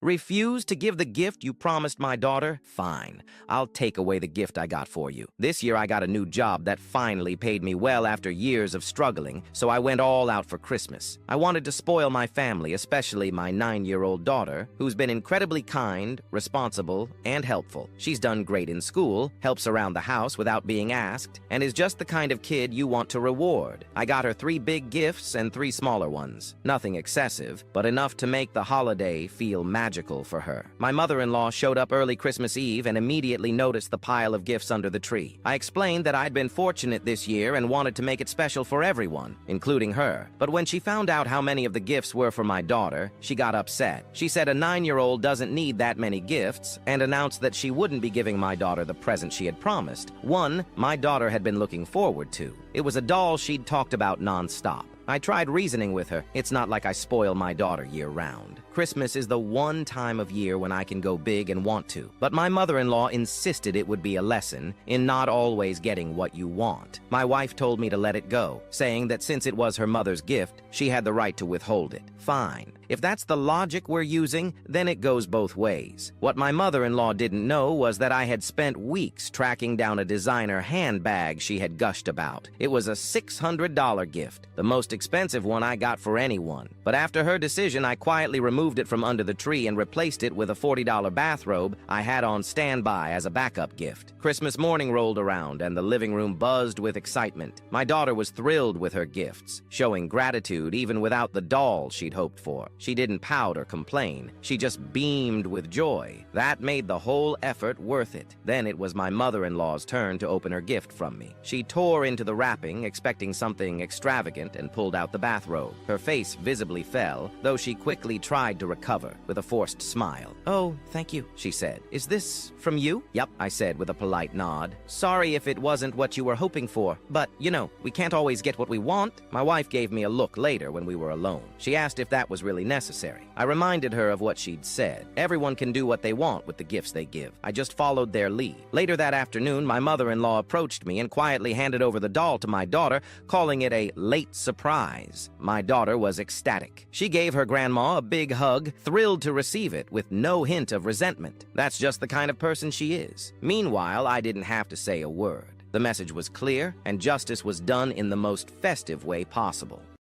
Refuse to give the gift you promised my daughter? Fine. I'll take away the gift I got for you. This year I got a new job that finally paid me well after years of struggling, so I went all out for Christmas. I wanted to spoil my family, especially my 9-year-old daughter, who's been incredibly kind, responsible, and helpful. She's done great in school, helps around the house without being asked, and is just the kind of kid you want to reward. I got her 3 big gifts and 3 smaller ones. Nothing excessive, but enough to make the holiday feel magical for her. My mother-in-law showed up early Christmas Eve and immediately noticed the pile of gifts under the tree. I explained that I'd been fortunate this year and wanted to make it special for everyone, including her. But when she found out how many of the gifts were for my daughter, she got upset. She said a 9-year-old doesn't need that many gifts and announced that she wouldn't be giving my daughter the present she had promised. One my daughter had been looking forward to. It was a doll she'd talked about non-stop. I tried reasoning with her. It's not like I spoil my daughter year-round. Christmas is the one time of year when I can go big and want to. But my mother-in-law insisted it would be a lesson in not always getting what you want. My wife told me to let it go, saying that since it was her mother's gift, she had the right to withhold it. Fine. If that's the logic we're using, then it goes both ways. What my mother-in-law didn't know was that I had spent weeks tracking down a designer handbag she had gushed about. It was a $600 gift, the most expensive one I got for anyone. But after her decision, I quietly removed it from under the tree and replaced it with a $40 bathrobe I had on standby as a backup gift. Christmas morning rolled around and the living room buzzed with excitement. My daughter was thrilled with her gifts, showing gratitude even without the doll she'd hoped for. She didn't pout or complain. She just beamed with joy. That made the whole effort worth it. Then it was my mother-in-law's turn to open her gift from me. She tore into the wrapping, expecting something extravagant, and pulled out the bathrobe. Her face visibly fell, though she quickly tried to recover with a forced smile. "Oh, thank you," she said. "Is this from you?" "Yep," I said with a polite nod. "Sorry if it wasn't what you were hoping for, but, you know, we can't always get what we want." My wife gave me a look later when we were alone. She asked if that was really necessary. I reminded her of what she'd said. Everyone can do what they want with the gifts they give. I just followed their lead. Later that afternoon, my mother-in-law approached me and quietly handed over the doll to my daughter, calling it a late surprise. My daughter was ecstatic. She gave her grandma a big hug, thrilled to receive it with no hint of resentment. That's just the kind of person she is. Meanwhile, I didn't have to say a word. The message was clear, and justice was done in the most festive way possible.